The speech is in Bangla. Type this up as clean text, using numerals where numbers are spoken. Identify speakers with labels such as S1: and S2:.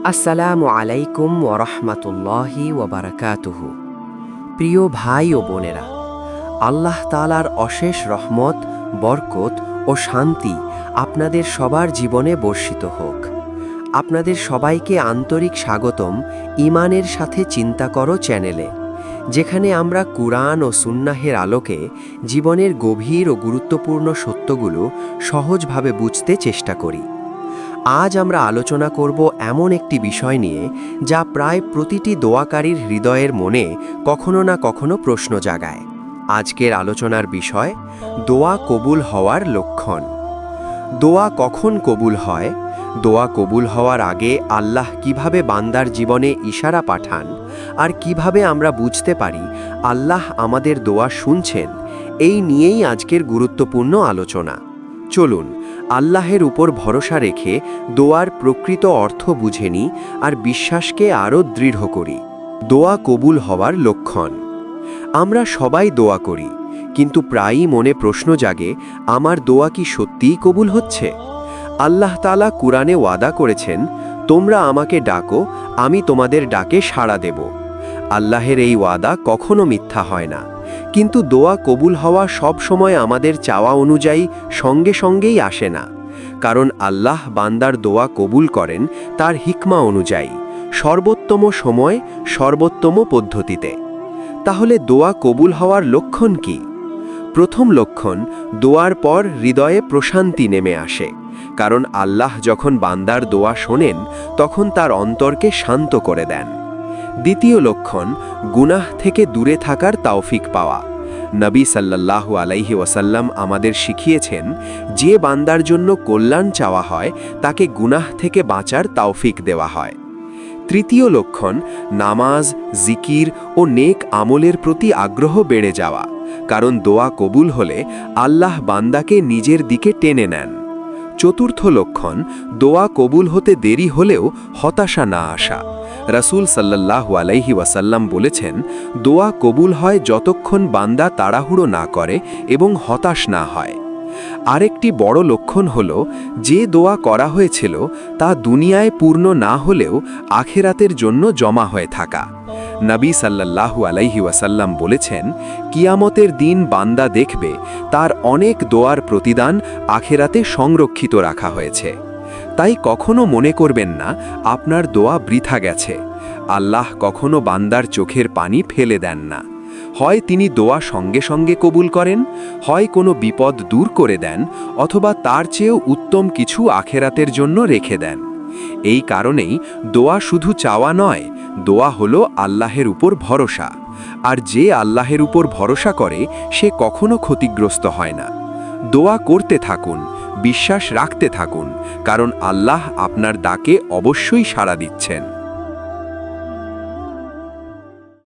S1: আসসালামু আলাইকুম ওরহমতুল্লাহি ওবারাকাতুহু। প্রিয় ভাই ও বোনেরা, আল্লাহ তাআলার অশেষ রহমত, বরকত ও শান্তি আপনাদের সবার জীবনে বর্ষিত হোক। আপনাদের সবাইকে আন্তরিক স্বাগতম ঈমানের সাথে চিন্তা করো চ্যানেলে, যেখানে আমরা কুরআন ও সুন্নাহের আলোকে জীবনের গভীর ও গুরুত্বপূর্ণ সত্যগুলো সহজভাবে বুঝতে চেষ্টা করি। আজ আমরা আলোচনা করব এমন একটি বিষয় নিয়ে যা প্রায় প্রতিটি দোয়াকারীর হৃদয়ের মনে কখনো না কখনো প্রশ্ন জাগায়। আজকের আলোচনার বিষয় দোয়া কবুল হওয়ার লক্ষণ। দোয়া কখন কবুল হয়, দোয়া কবুল হওয়ার আগে আল্লাহ কিভাবে বান্দার জীবনে ইশারা পাঠান, আর কিভাবে আমরা বুঝতে পারি আল্লাহ আমাদের দোয়া শুনছেন, এই নিয়েই আজকের গুরুত্বপূর্ণ আলোচনা। চলুন আল্লাহের উপর ভরসা রেখে দোয়ার প্রকৃত অর্থ বুঝে নিই আর বিশ্বাসকে আরও দৃঢ় করি। দোয়া কবুল হওয়ার লক্ষণ। আমরা সবাই দোয়া করি, কিন্তু প্রায়ই মনে প্রশ্ন জাগে, আমার দোয়া কি সত্যিই কবুল হচ্ছে? আল্লাহ তাআলা কুরআনে ওয়াদা করেছেন, তোমরা আমাকে ডাকো, আমি তোমাদের ডাকে সাড়া দেব। আল্লাহের এই ওয়াদা কখনো মিথ্যা হয় না। কিন্তু দোয়া কবুল হওয়া সব সময় আমাদের চাওয়া অনুযায়ী সঙ্গে সঙ্গেই আসে না, কারণ আল্লাহ বান্দার দোয়া কবুল করেন তার হিকমা অনুযায়ী, সর্বোত্তম সময়, সর্বোত্তম পদ্ধতিতে। তাহলে দোয়া কবুল হওয়ার লক্ষণ কি? প্রথম লক্ষণ, দোয়ার পর হৃদয়ে প্রশান্তি নেমে আসে, কারণ আল্লাহ যখন বান্দার দোয়া শোনেন তখন তার অন্তরকে শান্ত করে দেন। দ্বিতীয় লক্ষণ, গুনাহ থেকে দূরে থাকার তাওফিক পাওয়া। নবী সাল্লাল্লাহু আলাইহি ওয়াসাল্লাম আমাদের শিখিয়েছেন, যে বান্দার জন্য কল্যাণ চাওয়া হয় তাকে গুনাহ থেকে বাঁচার তাওফিক দেওয়া হয়। তৃতীয় লক্ষণ, নামাজ, জিকির ও নেক আমলের প্রতি আগ্রহ বেড়ে যাওয়া, কারণ দোয়া কবুল হলে আল্লাহ বান্দাকে নিজের দিকে টেনে নেন। চতুর্থ লক্ষণ, দোয়া কবুল হতে দেরি হলেও হতাশা না আসা। রাসূল সাল্লাল্লাহু আলাইহি ওয়াসাল্লাম বলেছেন, দোয়া কবুল হয় যতক্ষণ বান্দা তাড়াহুড়ো না করে এবং হতাশ না হয়। আরেকটি বড় লক্ষণ হল, যে দোয়া করা হয়েছিল তা দুনিয়ায় পূর্ণ না হলেও আখিরাতের জন্য জমা হয়ে থাকা। নবী সাল্লাল্লাহু আলাইহি ওয়াসাল্লাম বলেছেন, কিয়ামতের দিন বান্দা দেখবে তার অনেক দোয়ার প্রতিদান আখিরাতে সংরক্ষিত রাখা হয়েছে। তাই কখনো মনে করবেন না আপনার দোয়া বৃথা গেছে। আল্লাহ কখনো বান্দার চোখের পানি ফেলে দেন না। হয় তিনি দোয়া সঙ্গে সঙ্গে কবুল করেন, হয় কোনো বিপদ দূর করে দেন, অথবা তার চেয়েও উত্তম কিছু আখেরাতের জন্য রেখে দেন। এই কারণেই দোয়া শুধু চাওয়া নয়, দোয়া হলো আল্লাহের উপর ভরসা। আর যে আল্লাহের উপর ভরসা করে সে কখনো ক্ষতিগ্রস্ত হয় না। দোয়া করতে থাকুন, বিশ্বাস রাখতে থাকুন, কারণ আল্লাহ আপনার ডাকে অবশ্যই সাড়া দিচ্ছেন।